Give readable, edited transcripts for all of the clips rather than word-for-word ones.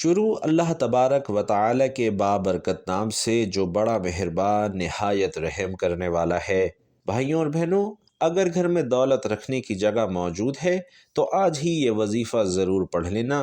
شروع اللہ تبارک و تعالی کے بابرکت نام سے جو بڑا مہربان نہایت رحم کرنے والا ہے۔ بھائیوں اور بہنوں، اگر گھر میں دولت رکھنے کی جگہ موجود ہے تو آج ہی یہ وظیفہ ضرور پڑھ لینا۔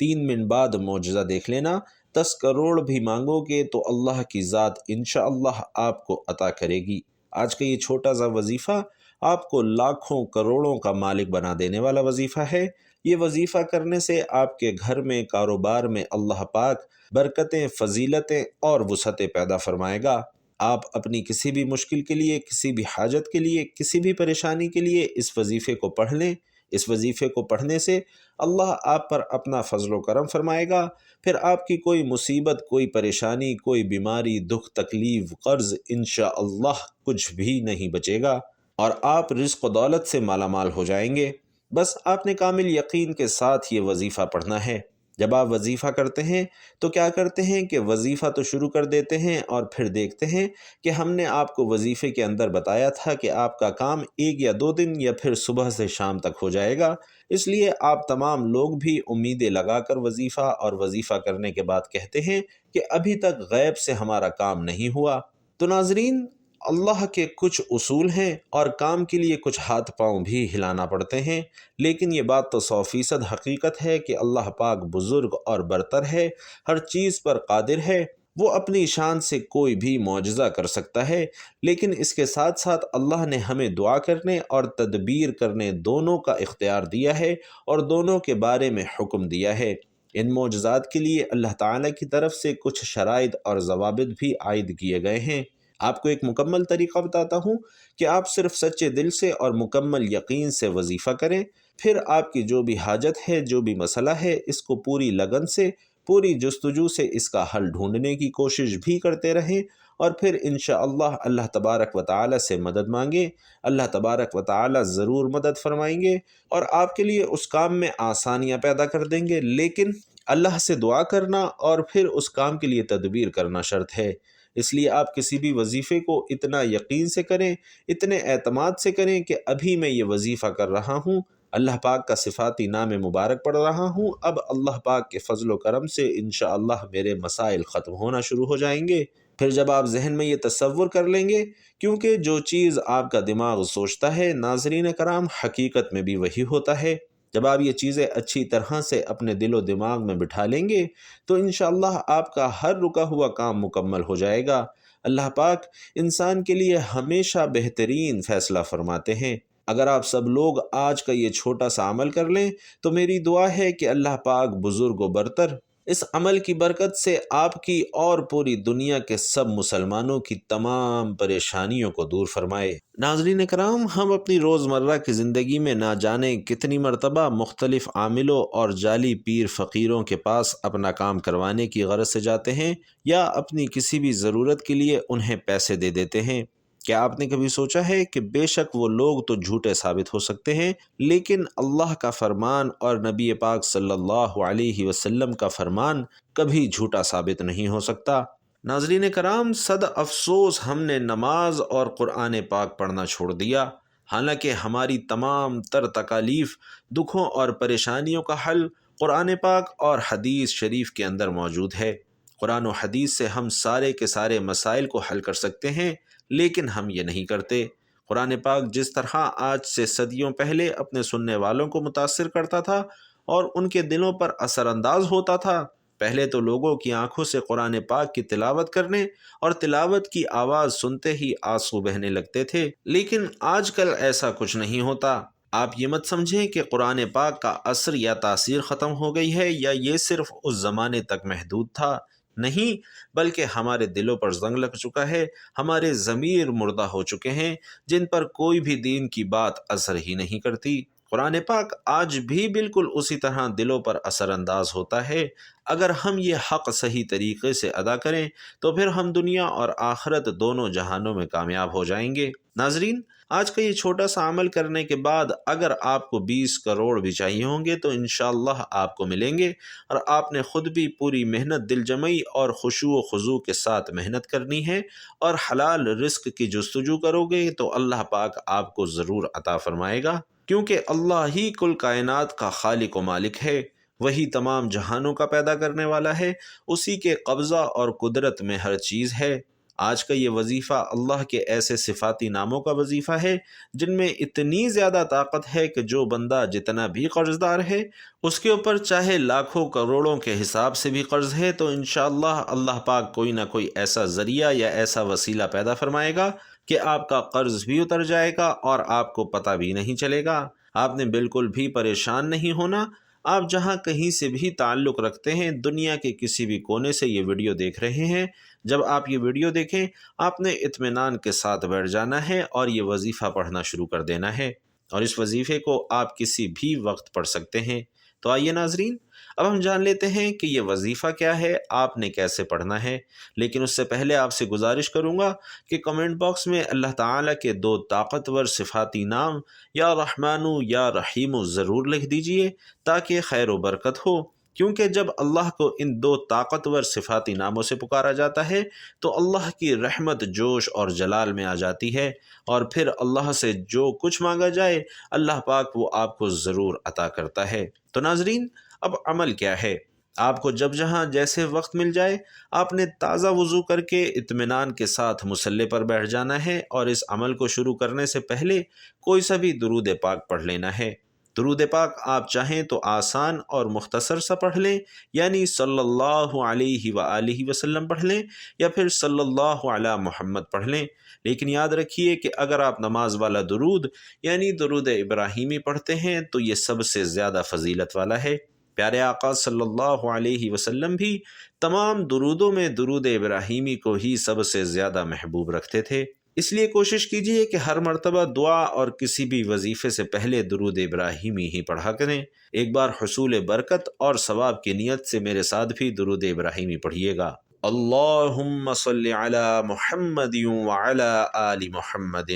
3 منٹ بعد معجزہ دیکھ لینا۔ 10 کروڑ بھی مانگو گے تو اللہ کی ذات انشاءاللہ آپ کو عطا کرے گی۔ آج کا یہ چھوٹا سا وظیفہ آپ کو لاکھوں کروڑوں کا مالک بنا دینے والا وظیفہ ہے۔ یہ وظیفہ کرنے سے آپ کے گھر میں، کاروبار میں اللہ پاک برکتیں، فضیلتیں اور وسعتیں پیدا فرمائے گا۔ آپ اپنی کسی بھی مشکل کے لیے، کسی بھی حاجت کے لیے، کسی بھی پریشانی کے لیے اس وظیفے کو پڑھ لیں۔ اس وظیفے کو پڑھنے سے اللہ آپ پر اپنا فضل و کرم فرمائے گا۔ پھر آپ کی کوئی مصیبت، کوئی پریشانی، کوئی بیماری، دکھ، تکلیف، قرض انشاءاللہ کچھ بھی نہیں بچے گا اور آپ رزق و دولت سے مالا مال ہو جائیں گے۔ بس آپ نے کامل یقین کے ساتھ یہ وظیفہ پڑھنا ہے۔ جب آپ وظیفہ کرتے ہیں تو کیا کرتے ہیں کہ وظیفہ تو شروع کر دیتے ہیں اور پھر دیکھتے ہیں کہ ہم نے آپ کو وظیفے کے اندر بتایا تھا کہ آپ کا کام 1 یا 2 دن یا پھر صبح سے شام تک ہو جائے گا۔ اس لیے آپ تمام لوگ بھی امیدیں لگا کر وظیفہ اور وظیفہ کرنے کے بعد کہتے ہیں کہ ابھی تک غیب سے ہمارا کام نہیں ہوا۔ تو ناظرین، اللہ کے کچھ اصول ہیں اور کام کے لیے کچھ ہاتھ پاؤں بھی ہلانا پڑتے ہیں، لیکن یہ بات تو 100% حقیقت ہے کہ اللہ پاک بزرگ اور برتر ہے، ہر چیز پر قادر ہے۔ وہ اپنی شان سے کوئی بھی معجزہ کر سکتا ہے، لیکن اس کے ساتھ ساتھ اللہ نے ہمیں دعا کرنے اور تدبیر کرنے دونوں کا اختیار دیا ہے اور دونوں کے بارے میں حکم دیا ہے۔ ان معجزات کے لیے اللہ تعالیٰ کی طرف سے کچھ شرائط اور ضوابط بھی عائد کیے گئے ہیں۔ آپ کو ایک مکمل طریقہ بتاتا ہوں کہ آپ صرف سچے دل سے اور مکمل یقین سے وظیفہ کریں، پھر آپ کی جو بھی حاجت ہے، جو بھی مسئلہ ہے، اس کو پوری لگن سے، پوری جستجو سے اس کا حل ڈھونڈنے کی کوشش بھی کرتے رہیں اور پھر انشاءاللہ اللہ تبارک و تعالی سے مدد مانگیں۔ اللہ تبارک و تعالی ضرور مدد فرمائیں گے اور آپ کے لیے اس کام میں آسانیاں پیدا کر دیں گے، لیکن اللہ سے دعا کرنا اور پھر اس کام کے لیے تدبیر کرنا شرط ہے۔ اس لیے آپ کسی بھی وظیفے کو اتنا یقین سے کریں، اتنے اعتماد سے کریں کہ ابھی میں یہ وظیفہ کر رہا ہوں، اللہ پاک کا صفاتی نام مبارک پڑھ رہا ہوں، اب اللہ پاک کے فضل و کرم سے انشاءاللہ میرے مسائل ختم ہونا شروع ہو جائیں گے۔ پھر جب آپ ذہن میں یہ تصور کر لیں گے، کیونکہ جو چیز آپ کا دماغ سوچتا ہے ناظرین کرام حقیقت میں بھی وہی ہوتا ہے۔ جب آپ یہ چیزیں اچھی طرح سے اپنے دل و دماغ میں بٹھا لیں گے تو انشاءاللہ آپ کا ہر رکا ہوا کام مکمل ہو جائے گا۔ اللہ پاک انسان کے لیے ہمیشہ بہترین فیصلہ فرماتے ہیں۔ اگر آپ سب لوگ آج کا یہ چھوٹا سا عمل کر لیں تو میری دعا ہے کہ اللہ پاک بزرگ و برتر اس عمل کی برکت سے آپ کی اور پوری دنیا کے سب مسلمانوں کی تمام پریشانیوں کو دور فرمائے۔ ناظرین کرام، ہم اپنی روزمرہ کی زندگی میں نہ جانے کتنی مرتبہ مختلف عاملوں اور جعلی پیر فقیروں کے پاس اپنا کام کروانے کی غرض سے جاتے ہیں یا اپنی کسی بھی ضرورت کے لیے انہیں پیسے دے دیتے ہیں۔ کیا آپ نے کبھی سوچا ہے کہ بے شک وہ لوگ تو جھوٹے ثابت ہو سکتے ہیں، لیکن اللہ کا فرمان اور نبی پاک صلی اللہ علیہ وسلم کا فرمان کبھی جھوٹا ثابت نہیں ہو سکتا۔ ناظرین کرام، صد افسوس ہم نے نماز اور قرآن پاک پڑھنا چھوڑ دیا، حالانکہ ہماری تمام تر تکالیف، دکھوں اور پریشانیوں کا حل قرآن پاک اور حدیث شریف کے اندر موجود ہے۔ قرآن و حدیث سے ہم سارے کے سارے مسائل کو حل کر سکتے ہیں، لیکن ہم یہ نہیں کرتے۔ قرآن پاک جس طرح آج سے صدیوں پہلے اپنے سننے والوں کو متاثر کرتا تھا اور ان کے دلوں پر اثر انداز ہوتا تھا، پہلے تو لوگوں کی آنکھوں سے قرآن پاک کی تلاوت کرنے اور تلاوت کی آواز سنتے ہی آنسو بہنے لگتے تھے، لیکن آج کل ایسا کچھ نہیں ہوتا۔ آپ یہ مت سمجھیں کہ قرآن پاک کا اثر یا تاثیر ختم ہو گئی ہے یا یہ صرف اس زمانے تک محدود تھا، نہیں، بلکہ ہمارے دلوں پر زنگ لگ چکا ہے، ہمارے ضمیر مردہ ہو چکے ہیں، جن پر کوئی بھی دین کی بات اثر ہی نہیں کرتی۔ قرآن پاک آج بھی بالکل اسی طرح دلوں پر اثر انداز ہوتا ہے۔ اگر ہم یہ حق صحیح طریقے سے ادا کریں تو پھر ہم دنیا اور آخرت دونوں جہانوں میں کامیاب ہو جائیں گے۔ ناظرین، آج کا یہ چھوٹا سا عمل کرنے کے بعد اگر آپ کو 20 کروڑ بھی چاہیے ہوں گے تو انشاءاللہ آپ کو ملیں گے، اور آپ نے خود بھی پوری محنت، دل جمعی اور خشوع و خضوع کے ساتھ محنت کرنی ہے اور حلال رزق کی جستجو کرو گے تو اللہ پاک آپ کو ضرور عطا فرمائے گا، کیونکہ اللہ ہی کل کائنات کا خالق و مالک ہے۔ وہی تمام جہانوں کا پیدا کرنے والا ہے، اسی کے قبضہ اور قدرت میں ہر چیز ہے۔ آج کا یہ وظیفہ اللہ کے ایسے صفاتی ناموں کا وظیفہ ہے جن میں اتنی زیادہ طاقت ہے کہ جو بندہ جتنا بھی قرض دار ہے، اس کے اوپر چاہے لاکھوں کروڑوں کے حساب سے بھی قرض ہے، تو انشاءاللہ اللہ پاک کوئی نہ کوئی ایسا ذریعہ یا ایسا وسیلہ پیدا فرمائے گا کہ آپ کا قرض بھی اتر جائے گا اور آپ کو پتہ بھی نہیں چلے گا۔ آپ نے بالکل بھی پریشان نہیں ہونا۔ آپ جہاں کہیں سے بھی تعلق رکھتے ہیں، دنیا کے کسی بھی کونے سے یہ ویڈیو دیکھ رہے ہیں، جب آپ یہ ویڈیو دیکھیں آپ نے اطمینان کے ساتھ بیٹھ جانا ہے اور یہ وظیفہ پڑھنا شروع کر دینا ہے، اور اس وظیفے کو آپ کسی بھی وقت پڑھ سکتے ہیں۔ تو آئیے ناظرین، اب ہم جان لیتے ہیں کہ یہ وظیفہ کیا ہے، آپ نے کیسے پڑھنا ہے۔ لیکن اس سے پہلے آپ سے گزارش کروں گا کہ کمنٹ باکس میں اللہ تعالیٰ کے 2 طاقتور صفاتی نام یا رحمانو یا رحیمو ضرور لکھ دیجئے تاکہ خیر و برکت ہو، کیونکہ جب اللہ کو ان 2 طاقتور صفاتی ناموں سے پکارا جاتا ہے تو اللہ کی رحمت جوش اور جلال میں آ جاتی ہے، اور پھر اللہ سے جو کچھ مانگا جائے اللہ پاک وہ آپ کو ضرور عطا کرتا ہے۔ تو ناظرین، اب عمل کیا ہے؟ آپ کو جب جہاں جیسے وقت مل جائے آپ نے تازہ وضو کر کے اطمینان کے ساتھ مصلی پر بیٹھ جانا ہے، اور اس عمل کو شروع کرنے سے پہلے کوئی سا بھی درود پاک پڑھ لینا ہے۔ درود پاک آپ چاہیں تو آسان اور مختصر سا پڑھ لیں، یعنی صلی اللہ علیہ وآلہ وسلم پڑھ لیں، یا پھر صلی اللہ علی محمد پڑھ لیں۔ لیکن یاد رکھیے کہ اگر آپ نماز والا درود یعنی درود ابراہیمی پڑھتے ہیں تو یہ سب سے زیادہ فضیلت والا ہے۔ پیارے آقا صلی اللہ علیہ وسلم بھی تمام درودوں میں درود ابراہیمی کو ہی سب سے زیادہ محبوب رکھتے تھے، اس لیے کوشش کیجئے کہ ہر مرتبہ دعا اور کسی بھی وظیفے سے پہلے درود ابراہیمی ہی پڑھا کریں۔ ایک بار حصول برکت اور ثواب کی نیت سے میرے ساتھ بھی درود ابراہیمی پڑھیے گا۔ اللہم صلی علی محمد وعلی آل محمد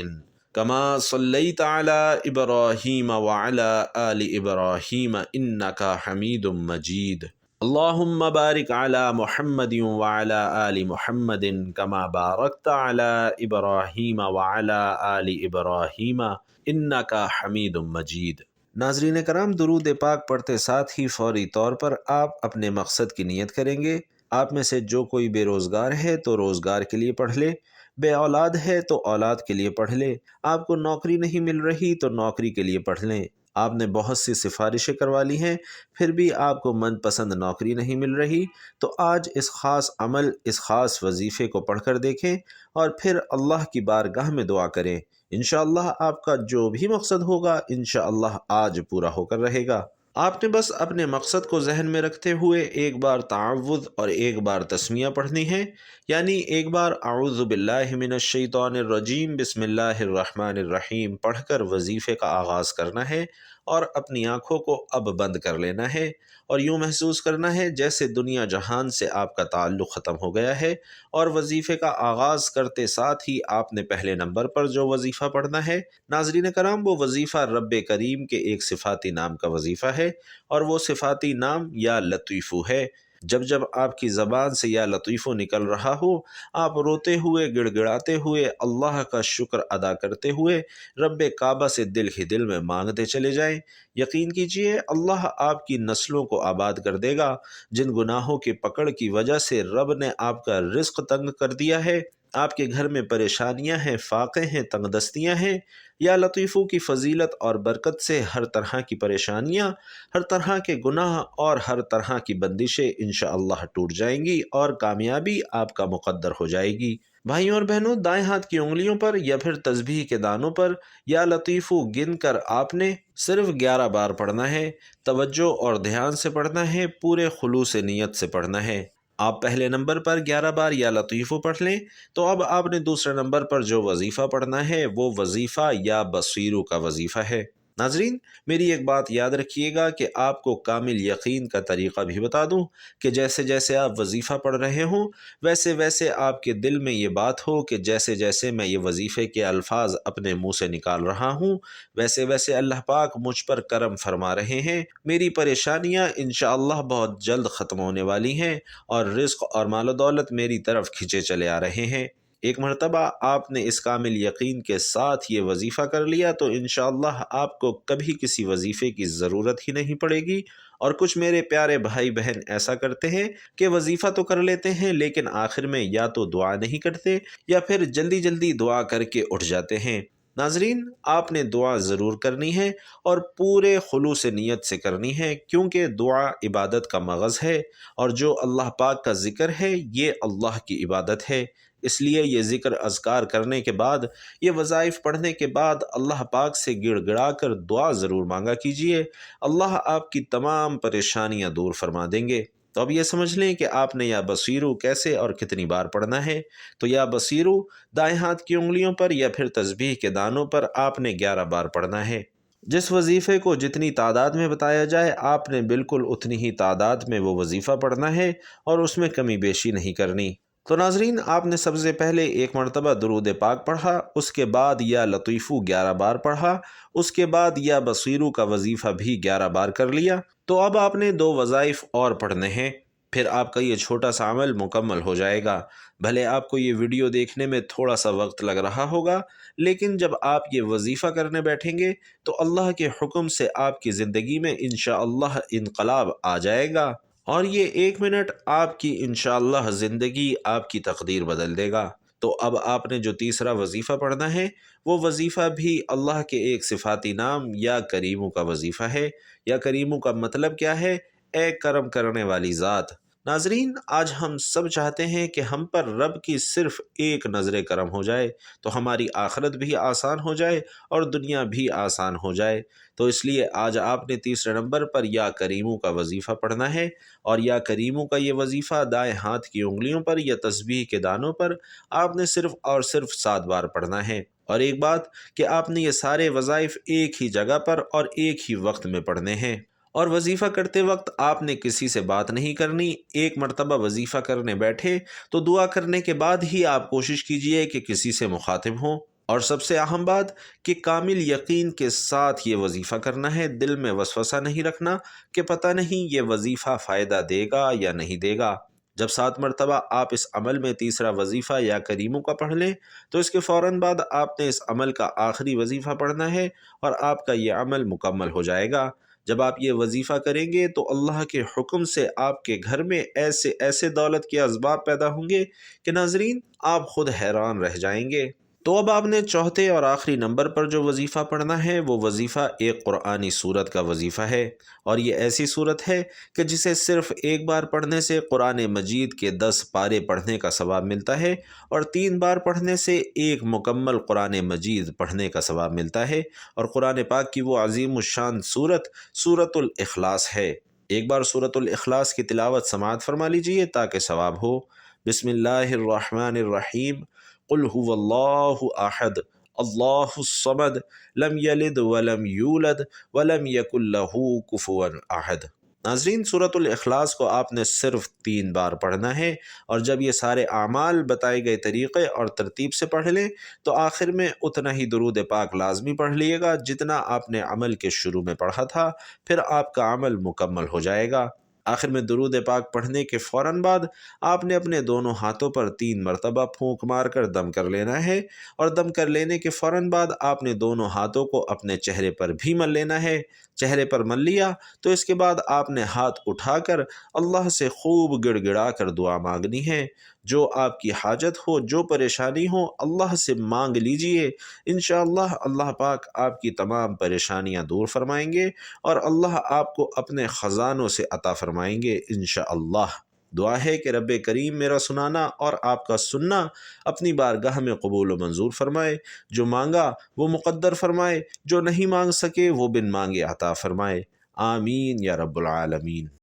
کما صلیت علی ابراہیم وعلی آل ابراہیم انک حمید مجید۔ اللہم بارک علی محمد وعلی آل محمد کما بارکت علی ابراہیم وعلی آل ابراہیم انک حمید مجید۔ ناظرین کرام، درود پاک پڑھتے ساتھ ہی فوری طور پر آپ اپنے مقصد کی نیت کریں گے۔ آپ میں سے جو کوئی بے روزگار ہے تو روزگار کے لیے پڑھ لے، بے اولاد ہے تو اولاد کے لیے پڑھ لے، آپ کو نوکری نہیں مل رہی تو نوکری کے لیے پڑھ لیں، آپ نے بہت سی سفارشیں کروا لی ہیں پھر بھی آپ کو من پسند نوکری نہیں مل رہی، تو آج اس خاص عمل، اس خاص وظیفے کو پڑھ کر دیکھیں اور پھر اللہ کی بارگاہ میں دعا کریں۔ انشاءاللہ آپ کا جو بھی مقصد ہوگا انشاءاللہ آج پورا ہو کر رہے گا۔ آپ نے بس اپنے مقصد کو ذہن میں رکھتے ہوئے ایک بار تعوذ اور ایک بار تسمیہ پڑھنی ہے، یعنی ایک بار اعوذ باللہ من الشیطان الرجیم بسم اللہ الرحمن الرحیم پڑھ کر وظیفے کا آغاز کرنا ہے، اور اپنی آنکھوں کو اب بند کر لینا ہے اور یوں محسوس کرنا ہے جیسے دنیا جہان سے آپ کا تعلق ختم ہو گیا ہے، اور وظیفے کا آغاز کرتے ساتھ ہی آپ نے پہلے نمبر پر جو وظیفہ پڑھنا ہے، ناظرین کرام، وہ وظیفہ رب کریم کے ایک صفاتی نام کا وظیفہ ہے، اور وہ صفاتی نام یا لطیفو ہے۔ جب جب آپ کی زبان سے یا لطیفو نکل رہا ہو، آپ روتے ہوئے، گڑ گڑاتے ہوئے، اللہ کا شکر ادا کرتے ہوئے رب کعبہ سے دل ہی دل میں مانگتے چلے جائیں۔ یقین کیجئے اللہ آپ کی نسلوں کو آباد کر دے گا۔ جن گناہوں کی پکڑ کی وجہ سے رب نے آپ کا رزق تنگ کر دیا ہے، آپ کے گھر میں پریشانیاں ہیں، فاقے ہیں، تنگ دستیاں ہیں، یا لطیفوں کی فضیلت اور برکت سے ہر طرح کی پریشانیاں، ہر طرح کے گناہ اور ہر طرح کی بندشیں انشاءاللہ ٹوٹ جائیں گی اور کامیابی آپ کا مقدر ہو جائے گی۔ بھائیوں اور بہنوں، دائیں ہاتھ کی انگلیوں پر یا پھر تسبیح کے دانوں پر یا لطیفو گن کر آپ نے صرف 11 بار پڑھنا ہے۔ توجہ اور دھیان سے پڑھنا ہے، پورے خلوص نیت سے پڑھنا ہے۔ آپ پہلے نمبر پر 11 بار یا لطیفو پڑھ لیں تو اب آپ نے دوسرے نمبر پر جو وظیفہ پڑھنا ہے وہ وظیفہ یا بصیرو کا وظیفہ ہے۔ ناظرین، میری ایک بات یاد رکھیے گا کہ آپ کو کامل یقین کا طریقہ بھی بتا دوں کہ جیسے جیسے آپ وظیفہ پڑھ رہے ہوں ویسے ویسے آپ کے دل میں یہ بات ہو کہ جیسے جیسے میں یہ وظیفے کے الفاظ اپنے منہ سے نکال رہا ہوں ویسے ویسے اللہ پاک مجھ پر کرم فرما رہے ہیں، میری پریشانیاں انشاءاللہ بہت جلد ختم ہونے والی ہیں اور رزق اور مال و دولت میری طرف کھینچے چلے آ رہے ہیں۔ ایک مرتبہ آپ نے اس کامل یقین کے ساتھ یہ وظیفہ کر لیا تو انشاءاللہ آپ کو کبھی کسی وظیفے کی ضرورت ہی نہیں پڑے گی، اور کچھ میرے پیارے بھائی بہن ایسا کرتے ہیں کہ وظیفہ تو کر لیتے ہیں لیکن آخر میں یا تو دعا نہیں کرتے یا پھر جلدی جلدی دعا کر کے اٹھ جاتے ہیں۔ ناظرین، آپ نے دعا ضرور کرنی ہے اور پورے خلوص نیت سے کرنی ہے، کیونکہ دعا عبادت کا مغز ہے اور جو اللہ پاک کا ذکر ہے یہ اللہ کی عبادت ہے۔ اس لیے یہ ذکر اذکار کرنے کے بعد، یہ وظائف پڑھنے کے بعد اللہ پاک سے گڑ گڑا کر دعا ضرور مانگا کیجیے، اللہ آپ کی تمام پریشانیاں دور فرما دیں گے۔ تو اب یہ سمجھ لیں کہ آپ نے یا بصیرو کیسے اور کتنی بار پڑھنا ہے۔ تو یا بصیرو دائیں ہاتھ کی انگلیوں پر یا پھر تسبیح کے دانوں پر آپ نے 11 بار پڑھنا ہے۔ جس وظیفے کو جتنی تعداد میں بتایا جائے آپ نے بالکل اتنی ہی تعداد میں وہ وظیفہ پڑھنا ہے اور اس میں کمی بیشی نہیں کرنی۔ تو ناظرین، آپ نے سب سے پہلے ایک مرتبہ درود پاک پڑھا، اس کے بعد یا لطیفو 11 بار پڑھا، اس کے بعد یا بصیرو کا وظیفہ بھی 11 بار کر لیا۔ تو اب آپ نے 2 وظائف اور پڑھنے ہیں، پھر آپ کا یہ چھوٹا سا عمل مکمل ہو جائے گا۔ بھلے آپ کو یہ ویڈیو دیکھنے میں تھوڑا سا وقت لگ رہا ہوگا، لیکن جب آپ یہ وظیفہ کرنے بیٹھیں گے تو اللہ کے حکم سے آپ کی زندگی میں انشاءاللہ انقلاب آ جائے گا، اور یہ 1 منٹ آپ کی انشاءاللہ زندگی، آپ کی تقدیر بدل دے گا۔ تو اب آپ نے جو تیسرا وظیفہ پڑھنا ہے وہ وظیفہ بھی اللہ کے ایک صفاتی نام یا کریمو کا وظیفہ ہے۔ یا کریمو کا مطلب کیا ہے؟ اے کرم کرنے والی ذات۔ ناظرین، آج ہم سب چاہتے ہیں کہ ہم پر رب کی صرف ایک نظر کرم ہو جائے تو ہماری آخرت بھی آسان ہو جائے اور دنیا بھی آسان ہو جائے۔ تو اس لیے آج آپ نے تیسرے نمبر پر یا کریمو کا وظیفہ پڑھنا ہے، اور یا کریمو کا یہ وظیفہ دائیں ہاتھ کی انگلیوں پر یا تسبیح کے دانوں پر آپ نے صرف اور صرف 7 بار پڑھنا ہے۔ اور ایک بات کہ آپ نے یہ سارے وظائف ایک ہی جگہ پر اور ایک ہی وقت میں پڑھنے ہیں، اور وظیفہ کرتے وقت آپ نے کسی سے بات نہیں کرنی۔ ایک مرتبہ وظیفہ کرنے بیٹھے تو دعا کرنے کے بعد ہی آپ کوشش کیجئے کہ کسی سے مخاطب ہوں، اور سب سے اہم بات کہ کامل یقین کے ساتھ یہ وظیفہ کرنا ہے، دل میں وسوسہ نہیں رکھنا کہ پتہ نہیں یہ وظیفہ فائدہ دے گا یا نہیں دے گا۔ جب 7 مرتبہ آپ اس عمل میں تیسرا وظیفہ یا کریموں کا پڑھ لیں تو اس کے فوراً بعد آپ نے اس عمل کا آخری وظیفہ پڑھنا ہے اور آپ کا یہ عمل مکمل ہو جائے گا۔ جب آپ یہ وظیفہ کریں گے تو اللہ کے حکم سے آپ کے گھر میں ایسے ایسے دولت کے اسباب پیدا ہوں گے کہ ناظرین آپ خود حیران رہ جائیں گے۔ تو اب آپ نے چوتھے اور آخری نمبر پر جو وظیفہ پڑھنا ہے وہ وظیفہ ایک قرآنی سورت کا وظیفہ ہے، اور یہ ایسی سورت ہے کہ جسے صرف ایک بار پڑھنے سے قرآن مجید کے 10 پارے پڑھنے کا ثواب ملتا ہے، اور 3 بار پڑھنے سے ایک مکمل قرآن مجید پڑھنے کا ثواب ملتا ہے۔ اور قرآن پاک کی وہ عظیم الشان سورت سورۃ الاخلاص ہے۔ ایک بار سورۃ الاخلاص کی تلاوت سماعت فرما لیجئے تاکہ ثواب ہو۔ بسم اللہ الرحمن الرحیم۔ قل هو اللہ احد اللہ الصمد لم یلد ولم یولد ولم یکن لہ کفوا احد۔ ناظرین، سورۃ الاخلاص کو آپ نے صرف 3 بار پڑھنا ہے، اور جب یہ سارے اعمال بتائے گئے طریقے اور ترتیب سے پڑھ لیں تو آخر میں اتنا ہی درود پاک لازمی پڑھ لیے گا جتنا آپ نے عمل کے شروع میں پڑھا تھا، پھر آپ کا عمل مکمل ہو جائے گا۔ آخر میں درود پاک پڑھنے کے فوراً بعد آپ نے اپنے دونوں ہاتھوں پر 3 مرتبہ پھونک مار کر دم کر لینا ہے، اور دم کر لینے کے فوراً بعد آپ نے دونوں ہاتھوں کو اپنے چہرے پر بھی مل لینا ہے۔ چہرے پر مل لیا تو اس کے بعد آپ نے ہاتھ اٹھا کر اللہ سے خوب گڑ گڑا کر دعا مانگنی ہے۔ جو آپ کی حاجت ہو، جو پریشانی ہو، اللہ سے مانگ لیجئے، انشاءاللہ اللہ پاک آپ کی تمام پریشانیاں دور فرمائیں گے اور اللہ آپ کو اپنے خزانوں سے عطا فرمائیں گے انشاءاللہ۔ دعا ہے کہ رب کریم میرا سنانا اور آپ کا سننا اپنی بارگاہ میں قبول و منظور فرمائے، جو مانگا وہ مقدر فرمائے، جو نہیں مانگ سکے وہ بن مانگے عطا فرمائے، آمین یا رب العالمین۔